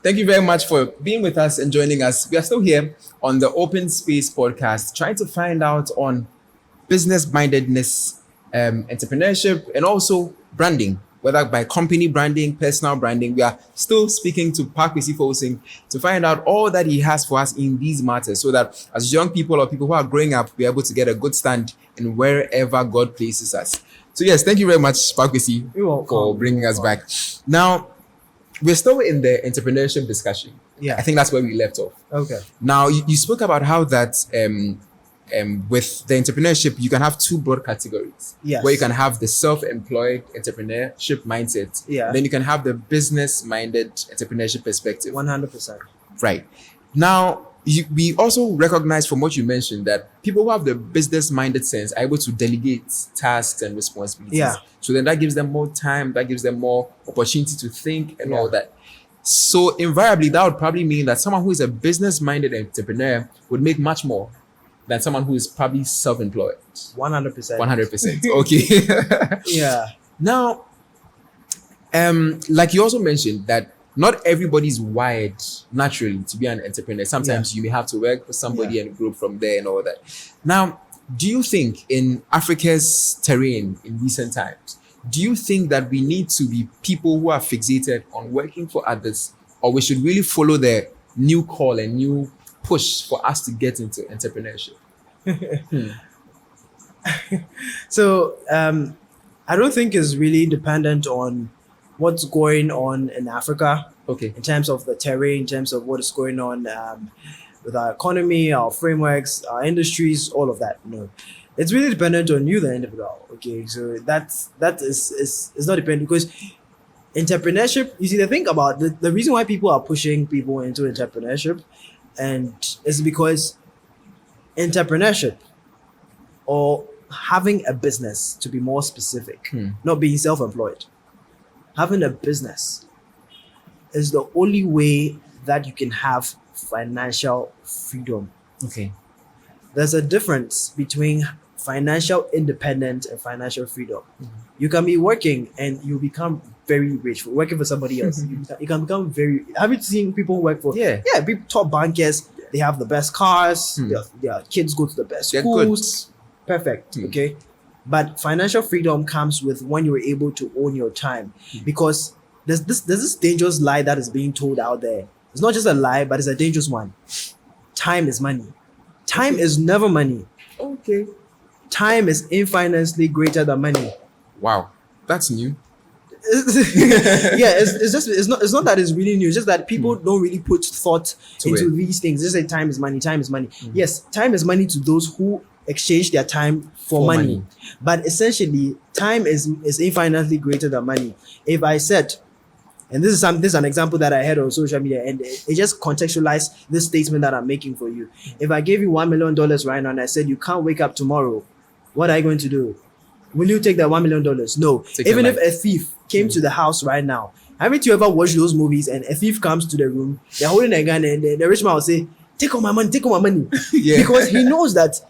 Thank you very much for being with us and joining us. We are still here on the Open Space podcast, trying to find out on business-mindedness, entrepreneurship, and also branding, whether by company branding, personal branding. We are still speaking to Paa Kwesi Folson to find out all that he has for us in these matters, so that as young people or people who are growing up, we're able to get a good stand in wherever God places us. So yes, thank you very much, Paa Kwesi, for bringing us back. Now, we're still in the entrepreneurship discussion. Yeah. I think that's where we left off. Okay. Now, you spoke about how that with the entrepreneurship, you can have two broad categories. Yes. Where you can have the self-employed entrepreneurship mindset. Yeah. Then you can have the business-minded entrepreneurship perspective. 100%. Right. Now, we also recognize from what you mentioned that people who have the business-minded sense are able to delegate tasks and responsibilities. Yeah. So then that gives them more time, that gives them more opportunity to think and all that. So invariably, that would probably mean that someone who is a business-minded entrepreneur would make much more than someone who is probably self-employed. 100%. 100%. Okay. Yeah. Now, like you also mentioned that not everybody is wired naturally to be an entrepreneur. Sometimes you may have to work for somebody and grow from there and all that. Now, do you think in Africa's terrain in recent times, do you think that we need to be people who are fixated on working for others, or we should really follow the new call and new push for us to get into entrepreneurship? So, I don't think it's really dependent on what's going on in Africa. Okay. In terms of the terrain, in terms of what is going on with our economy, our frameworks, our industries, all of that. No, it's really dependent on you, the individual. Okay, so that is not dependent, because entrepreneurship. You see, the thing about the reason why people are pushing people into entrepreneurship, and is because entrepreneurship, or having a business, to be more specific, not being self-employed. Having a business is the only way that you can have financial freedom. Okay. There's a difference between financial independence and financial freedom. You can be working and you become very rich, working for somebody else. You can become very. Have you seen people who work for? Yeah. People, top bankers. They have the best cars. Their kids go to the best schools. Perfect. Okay. But financial freedom comes with when you're able to own your time, because there's this dangerous lie that is being told out there. It's not just a lie, but it's a dangerous one. Time is money. Time is never money. Okay. Time is infinitely greater than money. Wow, that's new. It's not that it's really new. It's just that people don't really put thought into these things. Just say time is money. Time is money. Yes, time is money to those who exchange their time for money. But essentially, time is infinitely greater than money. If I said, and this is an example that I heard on social media, and it just contextualized this statement that I'm making for you. If I gave you $1 million right now and I said you can't wake up tomorrow, what are you going to do? Will you take that $1 million? No. Even if a thief came to the house right now, haven't you ever watched those movies and a thief comes to the room, they're holding a gun, and the rich man will say, take all my money, because he knows that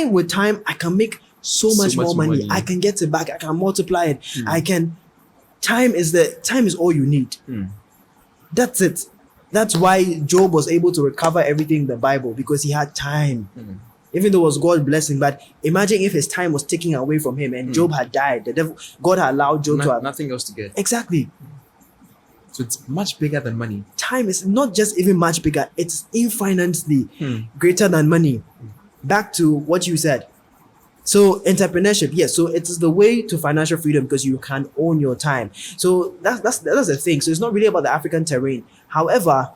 with time, I can make so much more money. I can get it back. I can multiply it. Time is all you need. That's it. That's why Job was able to recover everything in the Bible, because he had time. Even though it was God's blessing, but imagine if his time was taken away from him and Job had died. God had allowed Job to have nothing else to get. Exactly. So it's much bigger than money. Time is not just even much bigger; it's infinitely greater than money. Back to what you said. So entrepreneurship, yes. So it's the way to financial freedom, because you can own your time. So that's the thing. So it's not really about the African terrain. However,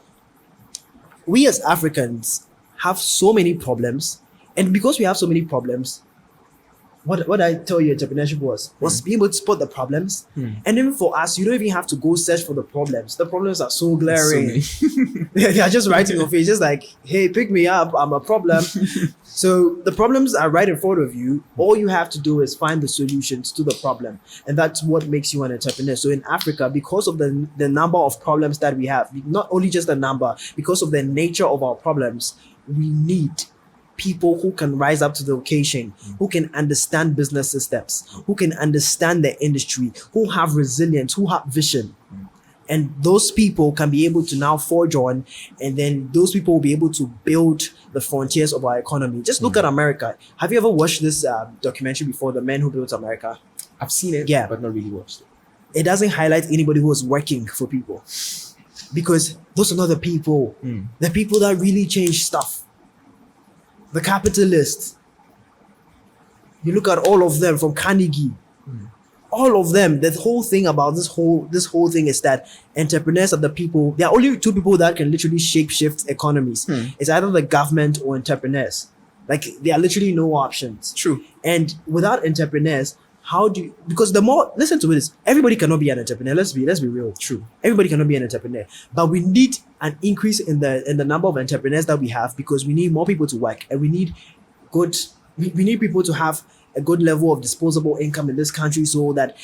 we as Africans have so many problems, and because we have so many problems, what I tell you entrepreneurship was being able to spot the problems. And even for us, you don't even have to go search for the problems. The problems are so glaring. They are just right in your face, just like, hey, pick me up, I'm a problem. So the problems are right in front of you. All you have to do is find the solutions to the problem. And that's what makes you an entrepreneur. So in Africa, because of the number of problems that we have, not only just the number, because of the nature of our problems, we need people who can rise up to the occasion, who can understand business systems, who can understand the industry, who have resilience, who have vision. And those people can be able to now forge on, and then those people will be able to build the frontiers of our economy. Just look at America. Have you ever watched this documentary before, The Men Who Built America? I've seen it, Yeah. but not really watched it. It doesn't highlight anybody who was working for people, because those are not the people. The people that really change stuff. The capitalists. You look at all of them, from Carnegie. All of them. The whole thing about this whole thing is that entrepreneurs are the people. There are only two people that can literally shape shift economies. It's either the government or entrepreneurs. Like, there are literally no options. True. And without entrepreneurs, how do you, because the more, listen to this, everybody cannot be an entrepreneur. Let's be real. True. Everybody cannot be an entrepreneur. But we need an increase in the number of entrepreneurs that we have, because we need more people to work, and we need we need people to have a good level of disposable income in this country, so that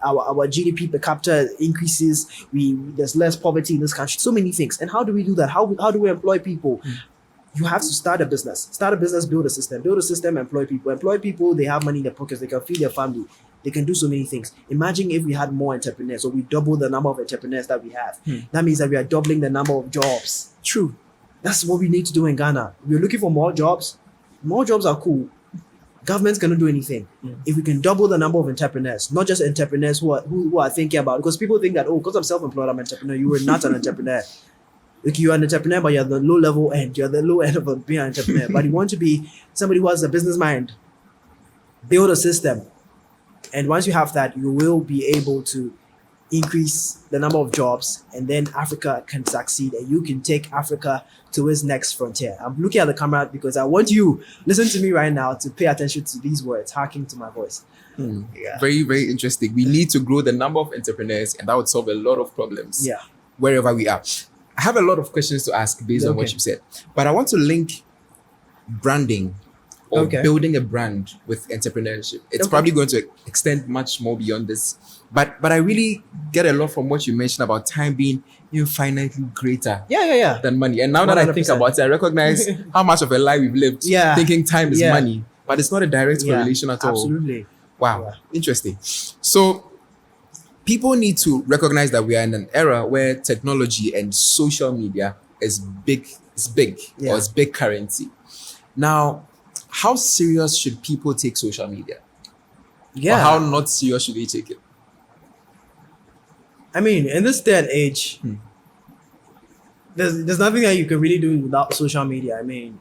our GDP per capita increases. There's less poverty in this country. So many things. And how do we do that? How do we employ people? You have to start a business, build a system, employ people. They have money in their pockets. They can feed their family. They can do so many things. Imagine if we had more entrepreneurs, or we double the number of entrepreneurs that we have. That means that we are doubling the number of jobs. True. That's what we need to do in Ghana. We're looking for more jobs. More jobs are cool. Governments cannot do anything. If we can double the number of entrepreneurs, not just entrepreneurs who are thinking about, because people think that, oh, because I'm self-employed, I'm an entrepreneur. You are not an entrepreneur. Like, you're an entrepreneur, but you're the low level end. You're the low end of being an entrepreneur. But you want to be somebody who has a business mind. Build a system. And once you have that, you will be able to increase the number of jobs, and then Africa can succeed, and you can take Africa to its next frontier. I'm looking at the camera because I want you, listen to me right now, to pay attention to these words, harking to my voice. Yeah. Very, very interesting. We need to grow the number of entrepreneurs, and that would solve a lot of problems. Yeah. Wherever we are. I have a lot of questions to ask based on what you said, but I want to link branding or building a brand with entrepreneurship. It's probably going to extend much more beyond this, but I really get a lot from what you mentioned about time being infinitely greater than money. And now that 100%. I think about it, I recognize how much of a lie we've lived thinking time is money, but it's not a direct correlation at all. Absolutely. Wow. Interesting. So people need to recognize that we are in an era where technology and social media is big, or it's big currency. Now, how serious should people take social media? Or how not serious should they take it? I mean, in this day and age, there's nothing that you can really do without social media. I mean,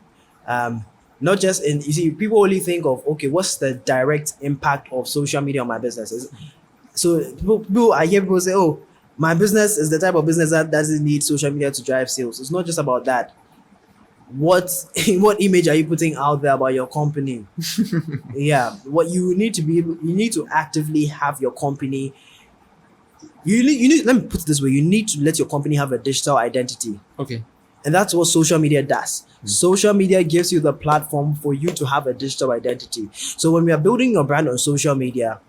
not just you see, people only think of, okay, what's the direct impact of social media on my businesses? So I hear people say, oh, my business is the type of business that doesn't need social media to drive sales. It's not just about that. What image are you putting out there about your company? What you need to be able, you need to actively have your company. You need, let me put it this way, you need to let your company have a digital identity. Okay. And that's what social media does. Social media gives you the platform for you to have a digital identity. So when we are building your brand on social media,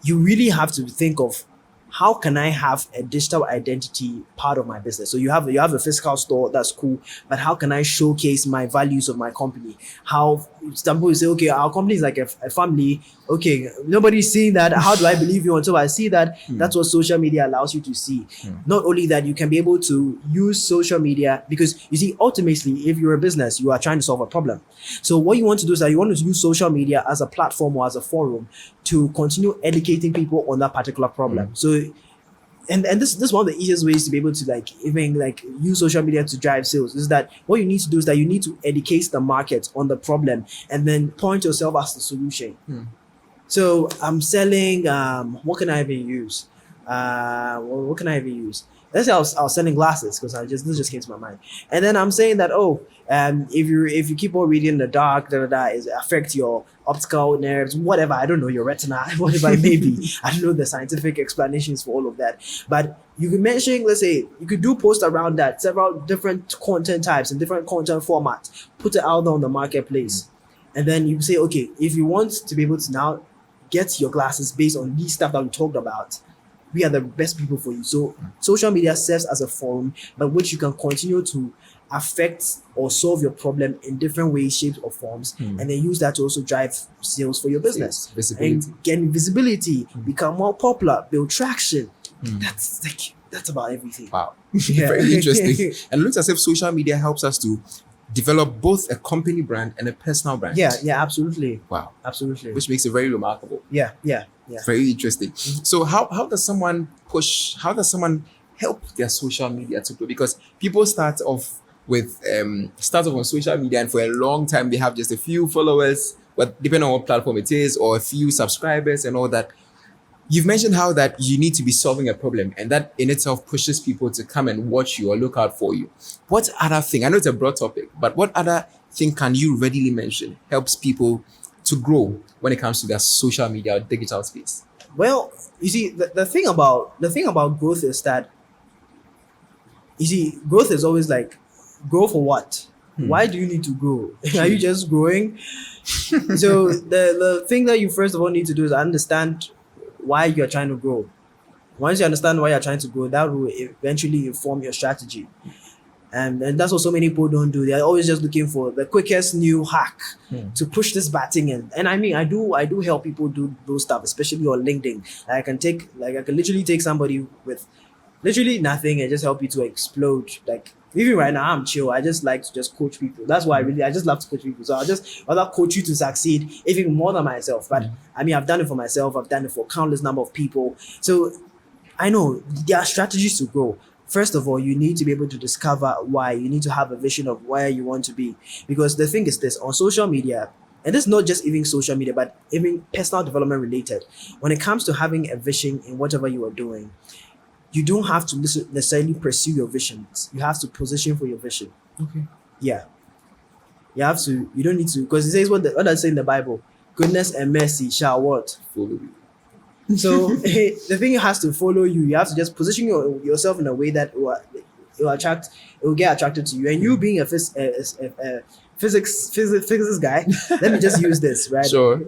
you really have to think of, how can I have a digital identity part of my business? So you have a physical store, that's cool, but how can I showcase my values of my company? How some people say, okay, our company is like a family. Okay, nobody's seeing that. How do I believe you until I see that? That's what social media allows you to see. Not only that, you can be able to use social media, because you see, ultimately, if you're a business, you are trying to solve a problem. So what you want to do is that you want to use social media as a platform or as a forum to continue educating people on that particular problem. So, and this is one of the easiest ways to be able to even use social media to drive sales, is that what you need to do is that you need to educate the market on the problem, and then point yourself as the solution. So I'm selling, what can I even use? What can I even use? Let's say I was selling glasses, because this just came to my mind. And then I'm saying that, if you keep on reading in the dark, it affects your optical nerves, whatever. I don't know, your retina, whatever it may be. I don't know the scientific explanations for all of that. But you could mention, let's say, you could do posts around that, several different content types and different content formats, put it out there on the marketplace. And then you say, okay, if you want to be able to now get your glasses based on these stuff that we talked about, we are the best people for you. So social media serves as a forum by which you can continue to affect or solve your problem in different ways, shapes, or forms, and then use that to also drive sales for your business. Visibility. And gain visibility, become more popular, build traction. That's That's about everything. Wow. Yeah. Very interesting. And it looks as if social media helps us to develop both a company brand and a personal brand. Yeah, absolutely. Wow. Absolutely. Which makes it very remarkable. Yeah. Very interesting. So how does someone help their social media to grow? Because people start off on social media, and for a long time they have just a few followers, but depending on what platform it is, or a few subscribers and all that. You've mentioned how that you need to be solving a problem, and that in itself pushes people to come and watch you or look out for you. What other thing, I know it's a broad topic, but what other thing can you readily mention helps people to grow when it comes to their social media or digital space? Well, you see, the thing about growth is that, you see, growth is always like, grow for what? Why do you need to grow? Are you just growing? So the thing that you first of all need to do is understand why you're trying to grow. Once you understand why you're trying to grow, that will eventually inform your strategy. And that's what so many people don't do. They're always just looking for the quickest new hack to push this batting in. And I mean, I do help people do those stuff, especially on LinkedIn. I can literally take somebody with literally nothing and just help you to explode. Like, even right now, I'm chill. I just like to just coach people. That's why I just love to coach people. So I'll just rather coach you to succeed even more than myself. But I mean, I've done it for myself. I've done it for countless number of people. So I know there are strategies to grow. First of all, you need to be able to discover why. You need to have a vision of where you want to be. Because the thing is this, on social media, and this is not just even social media, but even personal development related. When it comes to having a vision in whatever you are doing, you don't have to necessarily pursue your visions. You have to position for your vision. Okay. Yeah. You don't need to, because it says what does it say in the Bible? Goodness and mercy shall what? Follow you. So the thing has to follow you. You have to just position yourself in a way that it will get attracted to you. And you being a physics guy, let me just use this, right? Sure.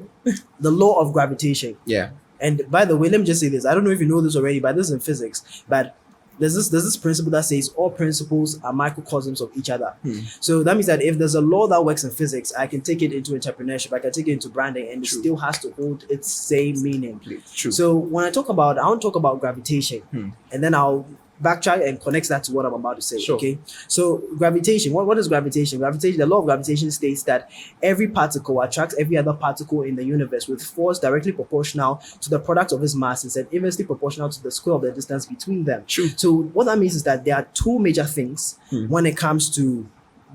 The law of gravitation. Yeah. And by the way, let me just say this. I don't know if you know this already, but this is in physics. But there's this principle that says all principles are microcosms of each other. So that means that if there's a law that works in physics, I can take it into entrepreneurship, I can take it into branding, and True. it still has to hold its same meaning. True. So when I want to talk about gravitation, and then I'll backtrack and connect that to what I'm about to say. Sure. Okay. So gravitation. What is gravitation? Gravitation. The law of gravitation states that every particle attracts every other particle in the universe with force directly proportional to the product of its masses and inversely proportional to the square of the distance between them. True. So what that means is that there are two major things when it comes to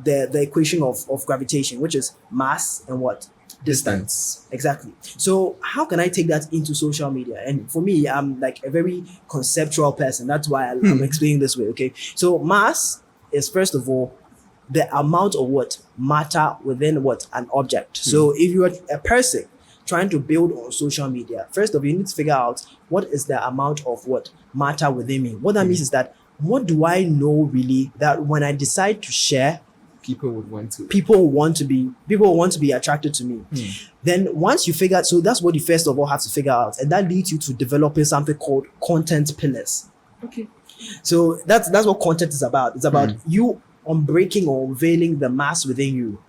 the equation of gravitation, which is mass and what? Distance. Exactly. So how can I take that into social media? And for me, I'm like a very conceptual person. That's why I'm explaining this way. Okay. So mass is first of all the amount of what matter within what an object. So if you are a person trying to build on social media, first of all, you need to figure out what is the amount of what matter within me. What that means is that what do I know really that when I decide to share, people want to be attracted to me. Then once you figure out, so that's what you first of all have to figure out, and that leads you to developing something called content pillars. Okay. So that's what content is about. It's about you unbreaking or unveiling the mass within you.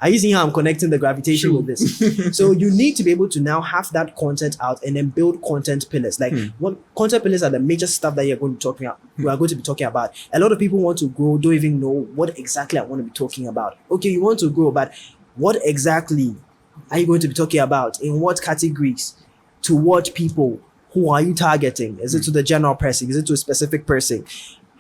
Are you seeing how I'm connecting the gravitation with this? So you need to be able to now have that content out and then build content pillars. Like what content pillars are the major stuff that we are going to be talking about. A lot of people want to grow, don't even know what exactly I want to be talking about. Okay, you want to grow, but what exactly are you going to be talking about? In what categories? To what people? Who are you targeting? Is it to the general person? Is it to a specific person?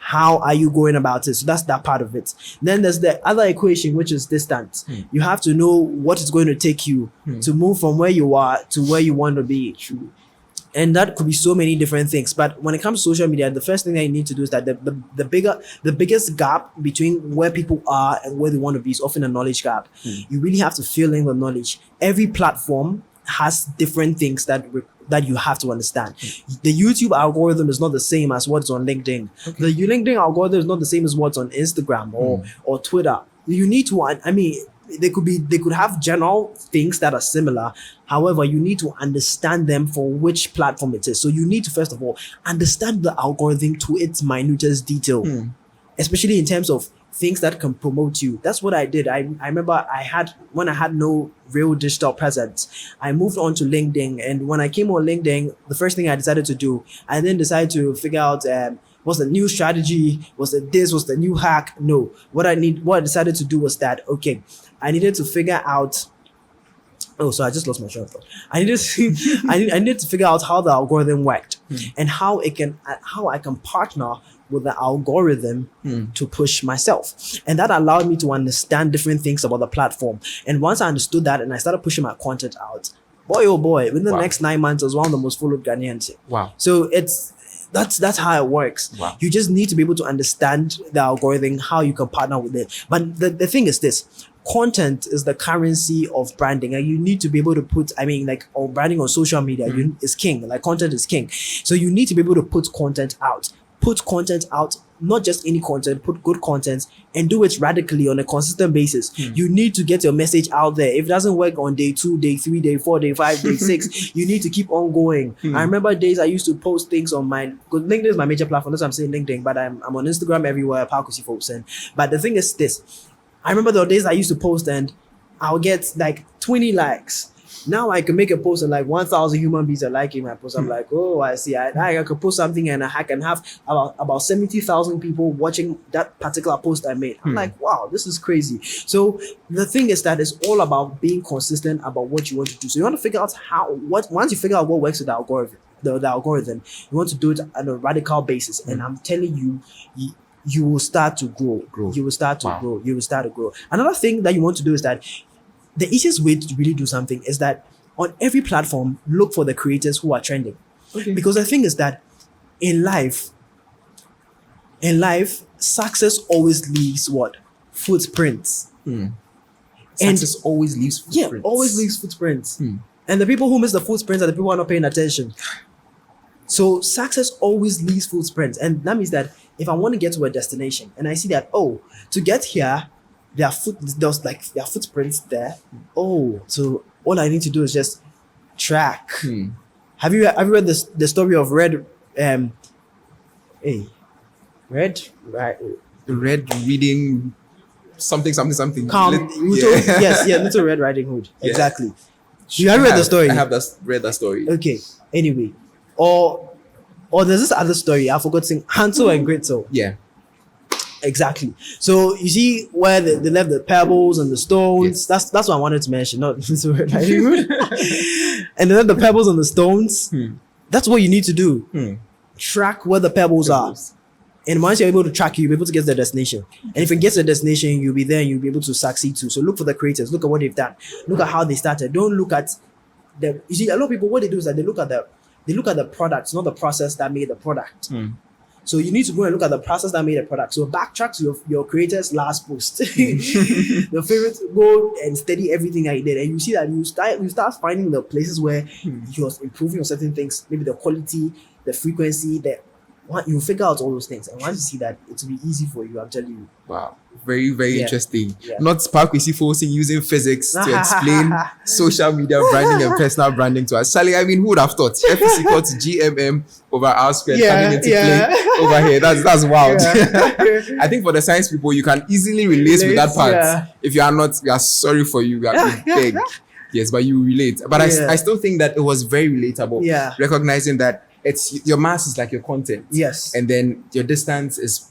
How are you going about it? So that's that part of it. Then there's the other equation, which is distance. You have to know what it's going to take you to move from where you are to where you want to be. True. And that could be so many different things. But when it comes to social media, the first thing that you need to do is that the biggest gap between where people are and where they want to be is often a knowledge gap. You really have to fill in the knowledge. Every platform has different things that you have to understand. The YouTube algorithm is not the same as what's on LinkedIn. Okay. The LinkedIn algorithm is not the same as what's on Instagram or Twitter. You need to, I mean, they could have general things that are similar. However, you need to understand them for which platform it is. So you need to first of all understand the algorithm to its minutest detail, especially in terms of things that can promote you. That's what I did. I remember when I had no real digital presence, I moved on to LinkedIn. And when I came on LinkedIn, the first thing I decided to do, I then decided to figure out what's the new strategy, what's the new hack. No, what I decided to do was that, okay, I needed to figure out. Oh, so I just lost my train of thought. I needed to, I needed to figure out how the algorithm worked and how I can partner with the algorithm to push myself. And that allowed me to understand different things about the platform. And once I understood that and I started pushing my content out, boy, oh boy, within the next 9 months, I was one of the most followed Ghanaians. Wow. So that's how it works. Wow. You just need to be able to understand the algorithm, how you can partner with it. But the thing is this. Content is the currency of branding, and you need to be able to put, or branding on social media is king. Like, content is king. So you need to be able to put content out, not just any content, put good content and do it radically on a consistent basis. You need to get your message out there. If it doesn't work on day 2, day 3, day 4, day 5, day 6, you need to keep on going. I remember days I used to post things on because LinkedIn is my major platform. That's why I'm saying LinkedIn, but I'm on Instagram everywhere, Paa Kwesi Folson. But the thing is this. I remember the days I used to post and I'll get like 20 likes. Now I can make a post and like 1,000 human beings are liking my post. I'm like, oh, I see. I could post something and I can have about 70,000 people watching that particular post I made. I'm like, wow, this is crazy. So the thing is that it's all about being consistent about what you want to do. So you want to figure out once you figure out what works with the algorithm, you want to do it on a radical basis. And I'm telling you, you will start to grow. You will start to grow. You will start to grow. Another thing that you want to do is that the easiest way to really do something is that on every platform, look for the creators who are trending. Okay. Because the thing is that in life, success always leaves what? Footprints. Success always leaves footprints. Yeah, always leaves footprints. And the people who miss the footprints are the people who are not paying attention. So success always leaves footprints. And that means that if I want to get to a destination and I see that, to get here, there are footprints there. So all I need to do is just track. Have you read the story of Red reading something? Little Red Riding Hood. Yeah. Exactly. You have read the story? I have read that story. Okay. Anyway. Or there's this other story, I forgot to sing, Hansel and Gretel. Yeah. Exactly. So you see where they left the pebbles and the stones. Yes. That's what I wanted to mention, not Little Red Riding Hood. And they left the pebbles and the stones. That's what you need to do. Track where the pebbles are. And once you're able to track, you'll be able to get to the destination. And if it gets to the destination, you'll be there and you'll be able to succeed too. So look for the creators. Look at what they've done. Look at how they started. Don't look at them. You see, a lot of people, what they do is that they look at the products, not the process that made the product. So you need to go and look at the process that made the product. So backtrack to your creator's last post. Your favorite, go and study everything that he did. And you see that you start finding the places where he was improving on certain things, maybe the quality, the frequency, you figure out all those things. And once you see that, it will be easy for you, I'm telling you. Wow. Very, very interesting. Yeah. Not Paa Kwesi Folson using physics to explain social media branding and personal branding to us. Charlie, who would have thought F is equal to GMM over R squared coming into play over here? That's wild. Yeah. I think for the science people, you can easily relate with that part. Yeah. If you are not, we are sorry for you. We are big. Yes, but you relate. But I still think that it was very relatable. Yeah. Recognizing that it's your mass is like your content. Yes. And then your distance is,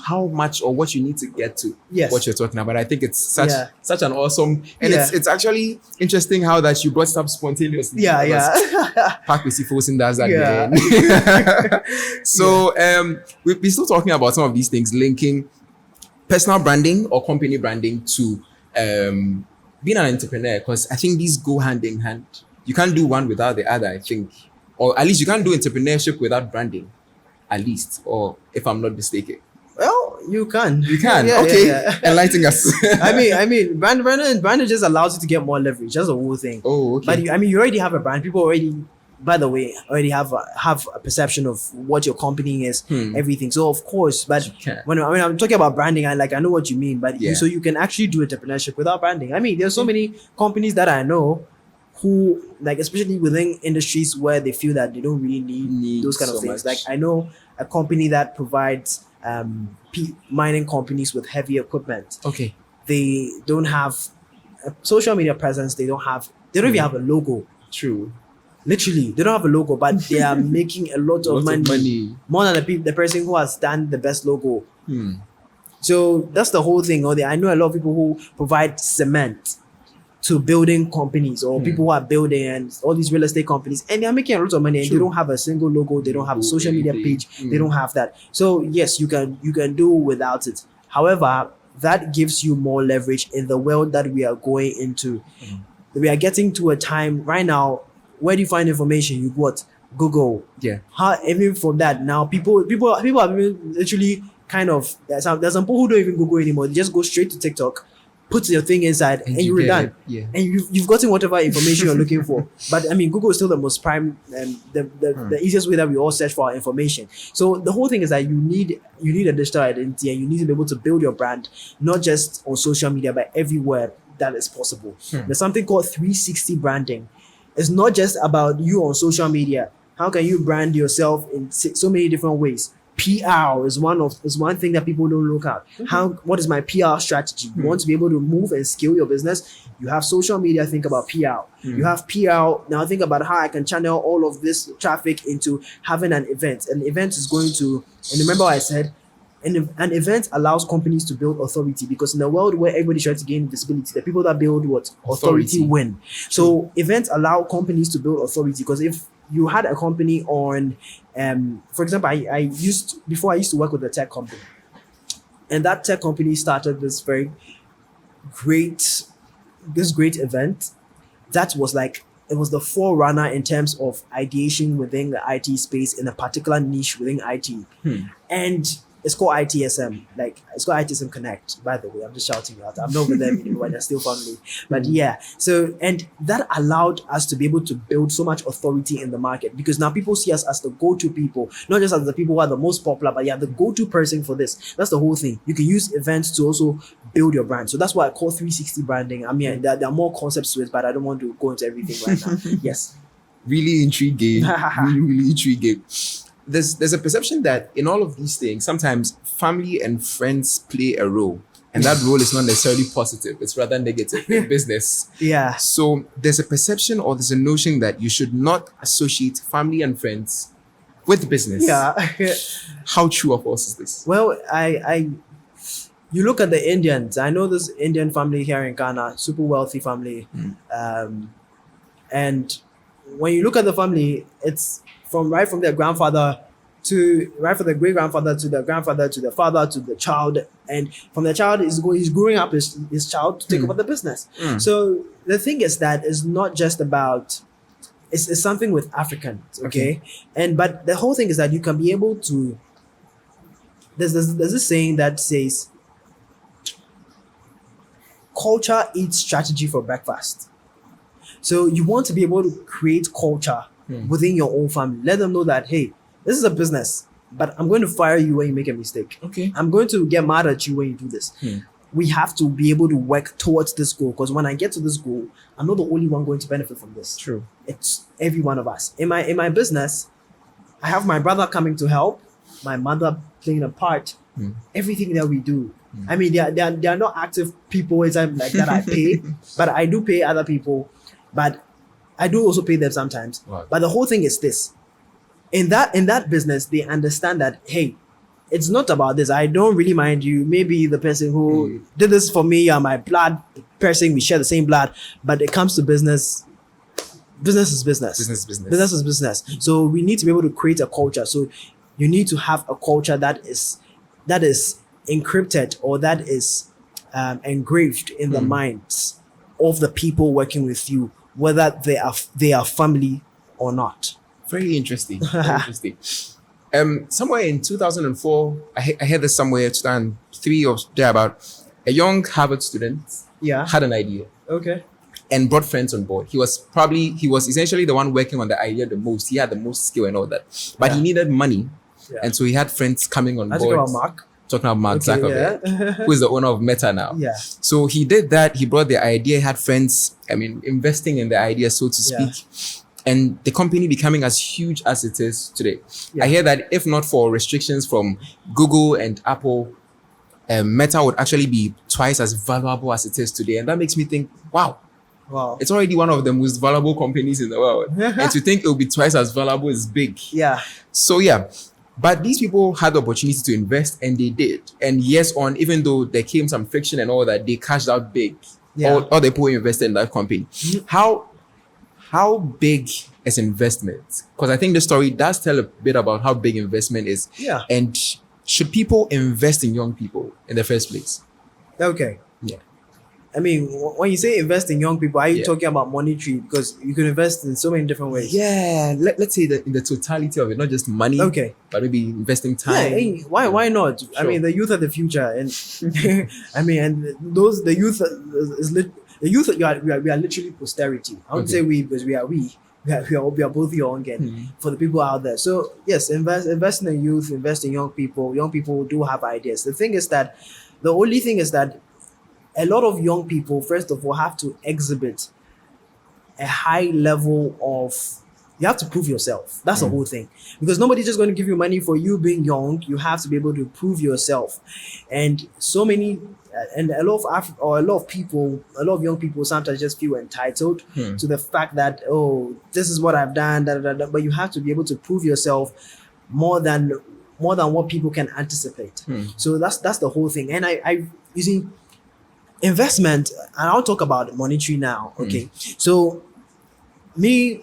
how much or what you need to get to what you're talking about. I think it's such an awesome, and it's actually interesting how that you brought it up spontaneously. Paa Kwesi Folson does that again. So we're still talking about some of these things, linking personal branding or company branding to being an entrepreneur, because I think these go hand in hand. You can't do one without the other, I think. Or at least you can't do entrepreneurship without branding, at least, or if I'm not mistaken. Well, you can. You can. Okay. Enlighten us. Branding just allows you to get more leverage. That's the whole thing. Oh, okay. But you already have a brand. People already, by the way, have a perception of what your company is, everything. So of course, but when I'm talking about branding, I know what you mean. But so you can actually do entrepreneurship without branding. There's so many companies that I know who, like, especially within industries where they feel that they don't really need those kind of things. Like, I know a company that provides mining companies with heavy equipment. Okay. They don't have a social media presence. They don't even have a logo. True. Literally, they don't have a logo, but they are making a lot of Lots money, of money. more than the person who has done the best logo. Hmm. So that's the whole thing. Or I know a lot of people who provide cement to building companies, or people who are building and all these real estate companies, and they are making a lot of money, and True. they don't have a single logo, they don't have a social media Anything. page, they don't have that. So yes, you can do without it. However, that gives you more leverage in the world that we are going into. We are getting to a time right now. Where do you find information? You what? Google. Yeah. How even from that now, people have been literally kind of there's some people who don't even Google anymore. They just go straight to TikTok, put your thing inside, and you're get done. it. Yeah. And you've gotten whatever information you're looking for. But I mean, Google is still the most prime and the easiest way that we all search for our information. So the whole thing is that you need a digital identity, and you need to be able to build your brand not just on social media but everywhere that is possible. There's something called 360 branding. It's not just about you on social media. How can you brand yourself in so many different ways? PR is one thing that people don't look at. What is my PR strategy? You want to be able to move and scale your business. You have social media, think about PR. You have PR, now think about how I can channel all of this traffic into having an event. An event is going to, and remember what I said, an event allows companies to build authority, because in a world where everybody's trying to gain visibility, the people that build what? Authority win. So events allow companies to build authority, because if you had a company on, for example, I used to work with a tech company, and that tech company started this great event that was like, it was the forerunner in terms of ideation within the IT space in a particular niche within IT. And it's called ITSM. Like, it's called ITSM Connect, by the way. I'm just shouting out. I'm not with them anymore. They're still family. But yeah. So, and that allowed us to be able to build so much authority in the market, because now people see us as the go-to people, not just as the people who are the most popular, but yeah, the go-to person for this. That's the whole thing. You can use events to also build your brand. So that's why I call 360 branding. I mean, there are more concepts to it, but I don't want to go into everything right now. Yes. Really intriguing. really intriguing. There's a perception that in all of these things, sometimes family and friends play a role, and that role is not necessarily positive. It's rather negative in business. Yeah. So there's a perception, or there's a notion that you should not associate family and friends with business. Yeah. How true or false is this? Well, you look at the Indians. I know this Indian family here in Ghana, super wealthy family. And when you look at the family, it's from their grandfather to the great grandfather to the grandfather to the father to the child, and from the child he's growing up his child to take over the business. So the thing is that it's not just about, it's something with Africans, okay? But the whole thing is that you can be able to, there's this saying that says, culture eats strategy for breakfast. So you want to be able to create culture within your own family. Let them know that, hey, this is a business, but I'm going to fire you when you make a mistake. I'm going to get mad at you when you do this. We have to be able to work towards this goal, because when I get to this goal, I'm not the only one going to benefit from this. True. It's every one of us. In my business, I have my brother coming to help, my mother playing a part, everything that we do. I mean, they are not active people like that I pay, but I do pay other people, but I do also pay them sometimes. Wow. But the whole thing is this. In that business, they understand that, hey, it's not about this. I don't really mind you. Maybe the person who did this for me, you're my blood person, we share the same blood, but it comes to business. Business is business. Business is business. So we need to be able to create a culture. So you need to have a culture that is encrypted, or that is engraved in the minds of the people working with you, whether they are family or not. Very interesting. Very interesting. Somewhere in 2004, I heard this somewhere, 2003 or thereabout, a young Harvard student had an idea. Okay. And brought friends on board. He was essentially the one working on the idea the most. He had the most skill and all that. But he needed money. And so he had friends coming on board. Talking about Mark Zuckerberg, who is the owner of Meta now. So he did that. He brought the idea, he had friends, investing in the idea, so to speak. And the company becoming as huge as it is today. I hear that if not for restrictions from Google and Apple, Meta would actually be twice as valuable as it is today. And that makes me think, wow, Wow. It's already one of the most valuable companies in the world. And to think it will be twice as valuable is big. Yeah. So yeah, but these people had the opportunity to invest and they did. And yes, on even though there came some friction and all that, they cashed out big. Yeah. All the people who invested in that company. How big is investment? Because I think the story does tell a bit about how big investment is. Yeah. And should people invest in young people in the first place? Okay. Yeah. I mean, when you say invest in young people, are you Yeah. talking about monetary? Because you can invest in so many different ways. Yeah, let's say that in the totality of it, not just money, Okay. but maybe investing Yeah, time. hey, why not? I Sure. mean, the youth are the future, and I mean, and those the youth the youth we are literally posterity. I would Okay. say we because we are both young, and for the people out there. So yes, invest in the youth, invest in young people. Young people do have ideas. The thing is that the only thing is that a lot of young people, first of all, have to exhibit a high level of, you have to prove yourself. That's the whole thing. Because nobody's just going to give you money for you being young. You have to be able to prove yourself. And so many, and a lot of young people sometimes just feel entitled to the fact that, oh, this is what I've done, but you have to be able to prove yourself more than what people can anticipate. So that's the whole thing. And I you see, investment, and I'll talk about monetary now. Okay. So me,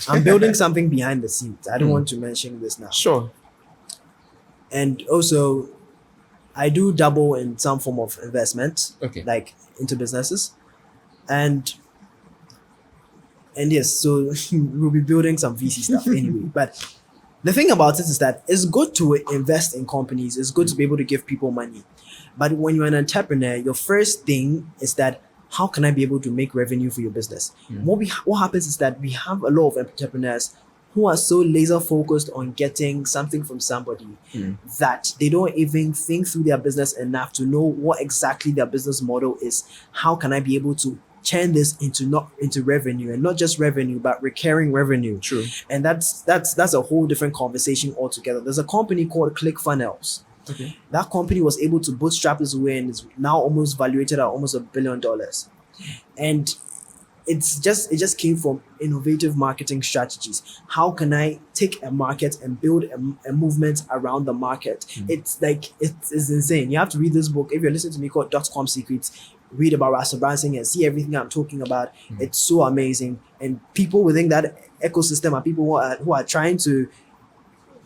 I'm building something behind the scenes. I don't want to mention this now. Sure. And also, I do double in some form of investment, Okay. like into businesses. And yes, so we'll be building some VC stuff anyway. But the thing about it is that it's good to invest in companies. It's good to be able to give people money. But when you're an entrepreneur, your first thing is that, how can I be able to make revenue for your business? What happens is that we have a lot of entrepreneurs who are so laser focused on getting something from somebody that they don't even think through their business enough to know what exactly their business model is. How can I be able to turn this into revenue, and not just revenue, but recurring revenue? True. And that's a whole different conversation altogether. There's a company called ClickFunnels. Okay. That company was able to bootstrap its way and is now almost valuated at almost $1 billion. And it just came from innovative marketing strategies. How can I take a market and build a movement around the market? It's like, it's insane. You have to read this book. If you're listening to me, called .com Secrets, read about Russell Brunson and see everything I'm talking about. It's so amazing. And people within that ecosystem are people who are trying to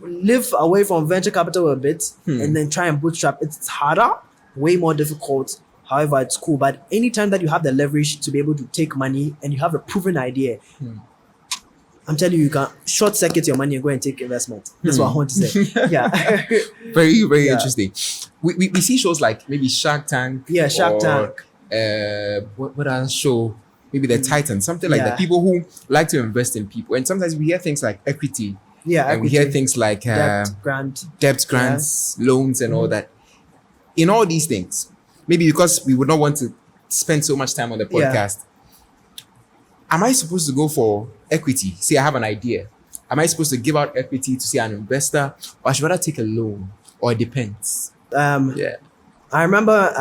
live away from venture capital a bit and then try and bootstrap. It's harder, way more difficult. However, it's cool. But anytime that you have the leverage to be able to take money and you have a proven idea, I'm telling you, you can short circuit your money and go and take investment. That's what I want to say. Yeah. Very, very Yeah. interesting. We see shows like maybe Shark Tank. Yeah, Shark Tank. What other show? Maybe the Titans, something like Yeah. that. People who like to invest in people. And sometimes we hear things like equity. Yeah. And we hear things like debt, grant. debt grants, loans, and all that. In all these things, maybe because we would not want to spend so much time on the Yeah. podcast, am I supposed to go for equity? Say I have an idea. Am I supposed to give out equity to say an investor, or I should rather take a loan? Or it depends. Yeah. I remember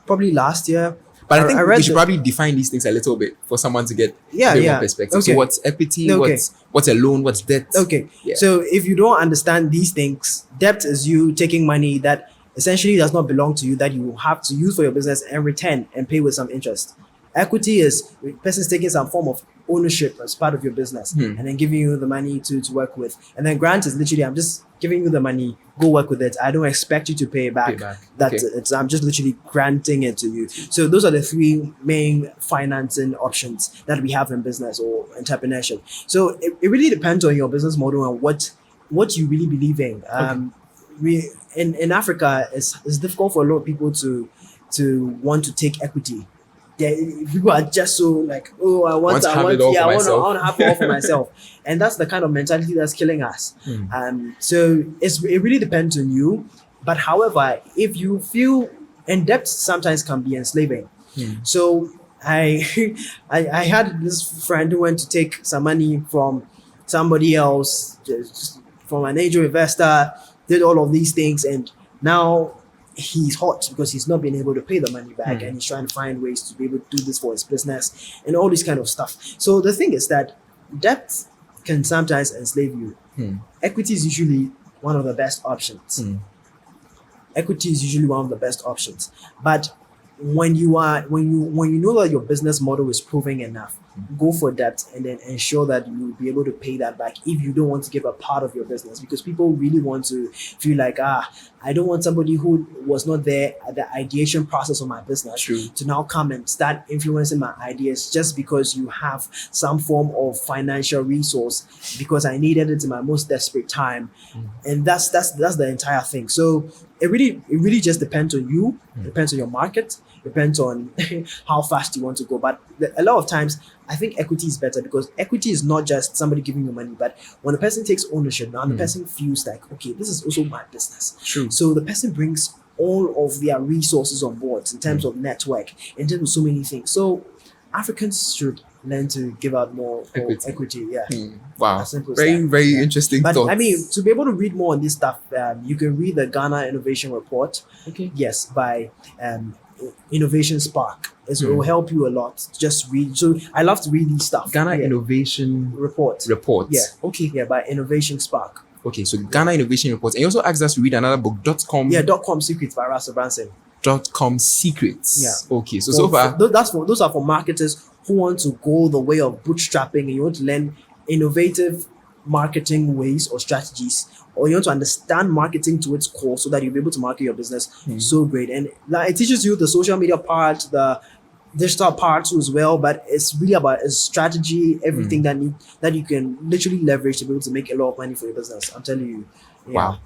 probably last year. But I think read we should probably define these things a little bit for someone to get a bit more perspective. Okay. So what's equity? Okay. What's a loan? What's debt? Okay. Yeah. So if you don't understand these things, debt is you taking money that essentially does not belong to you, that you have to use for your business and return and pay with some interest. Equity is the person's taking some form of ownership as part of your business and then giving you the money to work with. And then grant is literally, I'm just giving you the money, go work with it. I don't expect you to pay it back. That's Okay. it. I'm just literally granting it to you. So those are the three main financing options that we have in business or entrepreneurship. So it really depends on your business model and what you really believe in. We in Africa, it's difficult for a lot of people to want to take equity. Yeah, people are just so like, oh, I want to have it all for myself, and that's the kind of mentality that's killing us. So it really depends on you. But however, if you feel, and debt sometimes can be enslaving. So I had this friend who went to take some money from somebody else, just from an angel investor, did all of these things, and now he's hot because he's not been able to pay the money back, and he's trying to find ways to be able to do this for his business and all this kind of stuff. So the thing is that debt can sometimes enslave you. Equity is usually one of the best options. Equity is usually one of the best options. But when you know that your business model is proving enough, go for debt and then ensure that you'll be able to pay that back if you don't want to give a part of your business, because people really want to feel like, I don't want somebody who was not there at the ideation process of my business to now come and start influencing my ideas just because you have some form of financial resource, because I needed it in my most desperate time. And that's the entire thing. So it really just depends on you, depends on your market, depends on how fast you want to go. But a lot of times, I think equity is better, because equity is not just somebody giving you money, but when a person takes ownership, now the person feels like, okay, this is also my business. So the person brings all of their resources on board in terms of network, in terms of so many things. So Africans should learn to give out more equity. Wow. As simple as Very, that. very interesting But thoughts. I mean, to be able to read more on this stuff, you can read the Ghana Innovation Report. Yes, by Innovation Spark. It will help you a lot. Just read. So I love to read these stuff. Ghana Innovation Report. Yeah. By Innovation Spark. Okay, so Ghana Innovation Reports. And you also asked us to read another book, .com. Yeah, .com Secrets by Russell Brunson. .com Secrets. Yeah. Okay, so far. Those are for marketers who want to go the way of bootstrapping, and you want to learn innovative marketing ways or strategies, or you want to understand marketing to its core so that you'll be able to market your business so great. And like, it teaches you the social media part, the digital part too as well, but it's really about a strategy, everything that you can literally leverage to be able to make a lot of money for your business. I'm telling you. Wow.